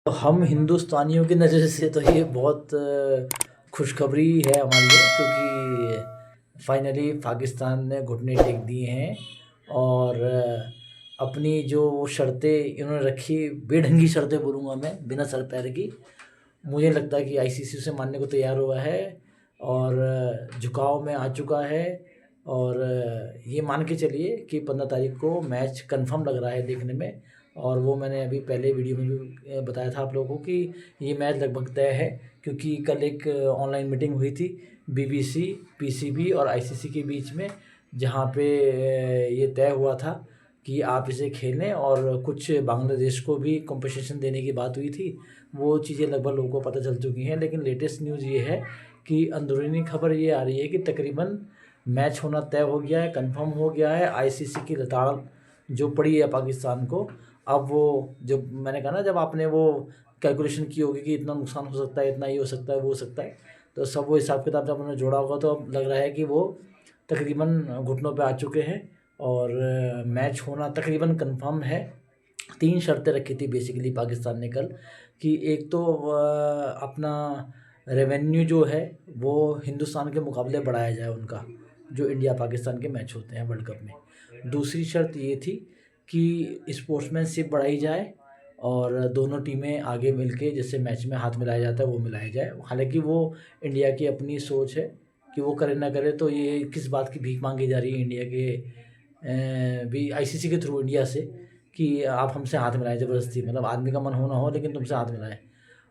तो हम हिंदुस्तानियों की नज़र से तो ये बहुत खुशखबरी है हमारे लिए, क्योंकि फाइनली पाकिस्तान ने घुटने टेक दिए हैं और अपनी जो शर्तें इन्होंने रखी, बेढंगी शर्तें बोलूँगा मैं, बिना सर पैर की, मुझे लगता है कि आईसीसी उसे मानने को तैयार हुआ है और झुकाव में आ चुका है। और ये मान के चलिए कि 15 तारीख को मैच कंफर्म लग रहा है देखने में। और वो मैंने अभी पहले वीडियो में भी बताया था आप लोगों को कि ये मैच लगभग तय है, क्योंकि कल एक ऑनलाइन मीटिंग हुई थी बीबीसी, पीसीबी और आईसीसी के बीच में, जहाँ पे ये तय हुआ था कि आप इसे खेलें, और कुछ बांग्लादेश को भी कॉम्पनसेशन देने की बात हुई थी। वो चीज़ें लगभग लोगों को पता चल चुकी हैं, लेकिन लेटेस्ट न्यूज़ ये है कि अंदरूनी खबर ये आ रही है कि तकरीबन मैच होना तय हो गया है, कंफर्म हो गया है। आईसीसी की लताड़ जो पड़ी है पाकिस्तान को, अब वो जो मैंने कहा ना, जब आपने वो कैलकुलेशन की होगी कि इतना नुकसान हो सकता है, इतना ये हो सकता है, वो हो सकता है, तो सब वो हिसाब किताब जब उन्होंने जोड़ा होगा तो अब लग रहा है कि वो तकरीबन घुटनों पे आ चुके हैं और मैच होना तकरीबन कंफर्म है। 3 शर्तें रखी थी बेसिकली पाकिस्तान ने कल, कि एक तो अपना रेवेन्यू जो है वो हिंदुस्तान के मुकाबले बढ़ाया जाए उनका, जो इंडिया पाकिस्तान के मैच होते हैं वर्ल्ड कप में। दूसरी शर्त ये थी कि स्पोर्ट्समैनशिप बढ़ाई जाए और दोनों टीमें आगे मिलके जैसे मैच में हाथ मिलाया जाता है वो मिलाया जाए। हालांकि वो इंडिया की अपनी सोच है कि वो करे ना करे, तो ये किस बात की भीख मांगी जा रही है इंडिया के भी आईसीसी के थ्रू इंडिया से, कि आप हमसे हाथ मिलाएं ज़बरदस्ती, मतलब आदमी का मन हो ना हो लेकिन तुमसे हाथ मिलाएं।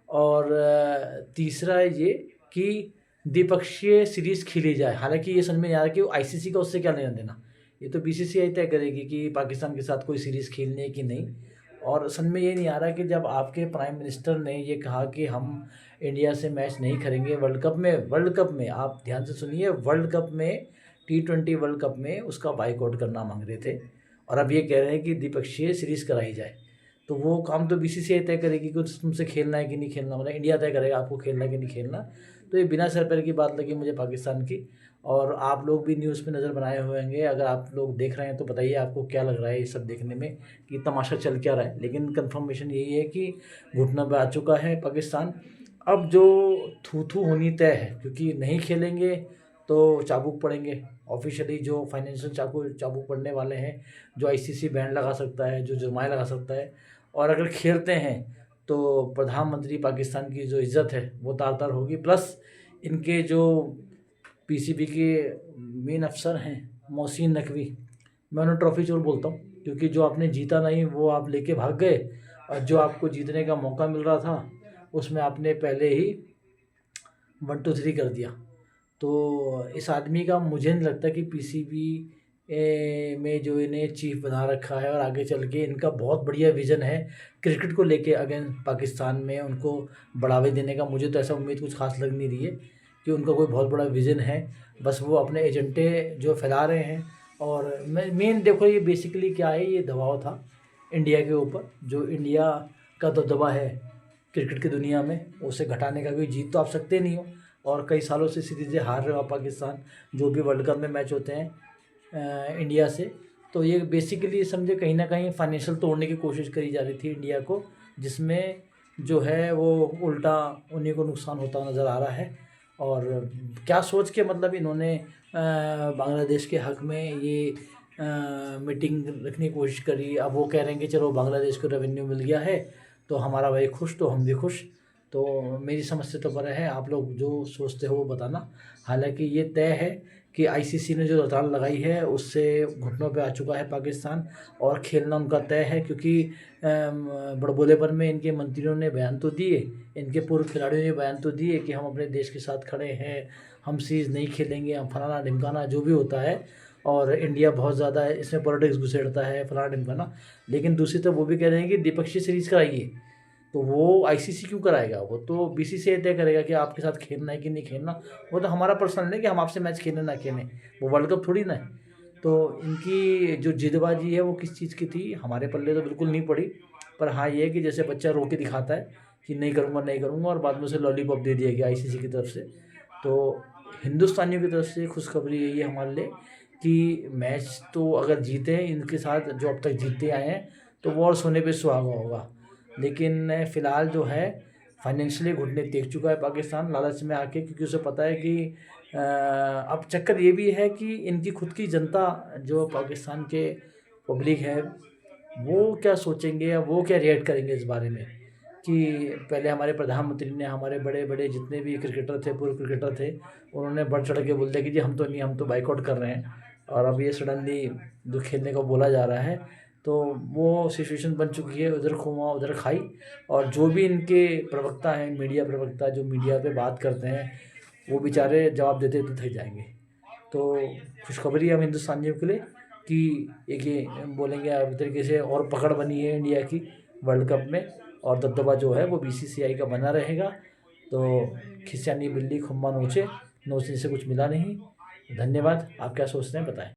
और तीसरा है ये कि द्विपक्षीय सीरीज़ खेली जाए। हालांकि ये समझ में नहीं आ रहा कि आईसीसी का उससे क्या लेना देना, ये तो बीसीसीआई तय करेगी कि पाकिस्तान के साथ कोई सीरीज़ खेलनी है कि नहीं। और समझ में ये नहीं आ रहा कि जब आपके प्राइम मिनिस्टर ने ये कहा कि हम इंडिया से मैच नहीं करेंगे वर्ल्ड कप में आप ध्यान से सुनिए, वर्ल्ड कप में, T20 वर्ल्ड कप में उसका बाइकआउट करना मांग रहे थे, और अब ये कह रहे हैं कि द्विपक्षीय सीरीज़ कराई जाए। तो वो काम तो बीसीसीआई तय करेगी कि तुमसे खेलना है कि नहीं खेलना, मतलब इंडिया तय करेगा आपको खेलना है कि नहीं खेलना। तो ये बिना सर पैर की बात लगी मुझे पाकिस्तान की। और आप लोग भी न्यूज़ पे नज़र बनाए हुए होंगे, अगर आप लोग देख रहे हैं तो बताइए आपको क्या लग रहा है ये सब देखने में, कि तमाशा चल क्या रहा है। लेकिन कंफर्मेशन यही है कि घुटनों पे आ चुका है पाकिस्तान। अब जो थू थू होनी तय है, क्योंकि नहीं खेलेंगे तो चाबुक पड़ेंगे, ऑफिशियली जो फाइनेंशियल चाबुक पड़ने वाले हैं, जो आईसीसी बैन लगा सकता है, जो जुर्माना लगा सकता है। और अगर खेलते हैं तो प्रधानमंत्री पाकिस्तान की जो इज़्ज़त है वो तार-तार होगी, प्लस इनके जो पीसीबी के मेन अफसर हैं मोहसिन नकवी, मैं उन्हें ट्रॉफी चोर बोलता हूँ, क्योंकि जो आपने जीता नहीं वो आप लेके भाग गए, और जो आपको जीतने का मौका मिल रहा था उसमें आपने पहले ही 1 2 3 कर दिया। तो इस आदमी का मुझे नहीं लगता कि पीसीबी में जो इन्हें चीफ बना रखा है, और आगे चल के इनका बहुत बढ़िया विज़न है क्रिकेट को लेके अगेन पाकिस्तान में उनको बढ़ावे देने का। मुझे तो ऐसा उम्मीद कुछ खास लग नहीं रही है कि उनका कोई बहुत बड़ा विज़न है, बस वो अपने एजेंडे जो फैला रहे हैं। और मेन देखो, ये बेसिकली क्या है, ये दबाव था इंडिया के ऊपर, जो इंडिया का दबदबा है क्रिकेट की दुनिया में, उसे घटाने का। कोई जीत तो आप सकते नहीं हो, और कई सालों से सीरीज़ें हार रहे हो आप पाकिस्तान, जो भी वर्ल्ड कप में मैच होते हैं इंडिया से। तो ये बेसिकली समझे कहीं ना कहीं फाइनेंशियल तोड़ने की कोशिश करी जा रही थी इंडिया को, जिसमें जो है वो उल्टा उन्हीं को नुकसान होता हुआ नज़र आ रहा है। और क्या सोच के मतलब इन्होंने बांग्लादेश के हक़ में ये मीटिंग रखने की कोशिश करी। अब वो कह रहे हैं कि चलो बांग्लादेश को रेवेन्यू मिल गया है तो हमारा भाई खुश तो हम भी खुश। तो मेरी समझ से तो परे है, आप लोग जो सोचते हो वो बताना। हालांकि ये तय है कि आईसीसी ने जो रताल लगाई है उससे घुटनों पे आ चुका है पाकिस्तान, और खेलना उनका तय है, क्योंकि बड़बोलेपन में इनके मंत्रियों ने बयान तो दिए, इनके पूर्व खिलाड़ियों ने बयान तो दिए कि हम अपने देश के साथ खड़े हैं, हम सीरीज़ नहीं खेलेंगे, हम फलाना ढिमकाना जो भी होता है। और इंडिया बहुत ज़्यादा इसमें पॉलिटिक्स घुसेड़ता है, फलाना ढिमकाना। लेकिन दूसरी तरफ वो भी कह रहे हैं कि द्विपक्षीय सीरीज़ कराइए। तो वो आईसीसी क्यों कराएगा, वो तो बीसीसीआई तय करेगा कि आपके साथ खेलना है कि नहीं खेलना। वो तो हमारा पर्सनल है कि हम आपसे मैच खेलें ना खेलें, वो वर्ल्ड कप थोड़ी ना है। तो इनकी जो जिदबाजी है वो किस चीज़ की थी, हमारे पल्ले तो बिल्कुल नहीं पड़ी। पर हाँ, ये है कि जैसे बच्चा रो के दिखाता है कि नहीं करूँगा नहीं करूँगा, और बाद में उसे लॉलीपॉप दे दिया गया आईसीसी की तरफ से। तो हिंदुस्तानियों की तरफ से खुशखबरी यही है हमारे लिए कि मैच तो अगर जीते इनके साथ जो अब तक जीतते आए हैं, तो वो और सोने पे सुहागा होगा। लेकिन फ़िलहाल जो है फाइनेंशियली घुटने टेक चुका है पाकिस्तान लालच में आके, क्योंकि उसे पता है कि अब चक्कर ये भी है कि इनकी खुद की जनता जो पाकिस्तान के पब्लिक है वो क्या सोचेंगे या वो क्या रिएक्ट करेंगे इस बारे में कि पहले हमारे प्रधानमंत्री ने, हमारे बड़े बड़े जितने भी क्रिकेटर थे, पूर्व क्रिकेटर थे, उन्होंने बढ़ चढ़ के बोल दिया कि जी हम तो नहीं, हम तो बाइकआउट कर रहे हैं। और अब ये सडनली जो खेलने को बोला जा रहा है, तो वो सिचुएशन बन चुकी है, उधर खुमा उधर खाई। और जो भी इनके प्रवक्ता हैं, मीडिया प्रवक्ता जो मीडिया पे बात करते हैं, वो बेचारे जवाब देते तो थक जाएंगे। तो खुशखबरी है हम हिंदुस्तानियों के लिए कि एक ये बोलेंगे अब तरीके से और पकड़ बनी है इंडिया की वर्ल्ड कप में, और दबदबा जो है वो बीसीसीआई का बना रहेगा। तो खिसियानी बिल्ली खुम्मा नोचे, नोचने से कुछ मिला नहीं। धन्यवाद। आप क्या सोचते हैं बताएं।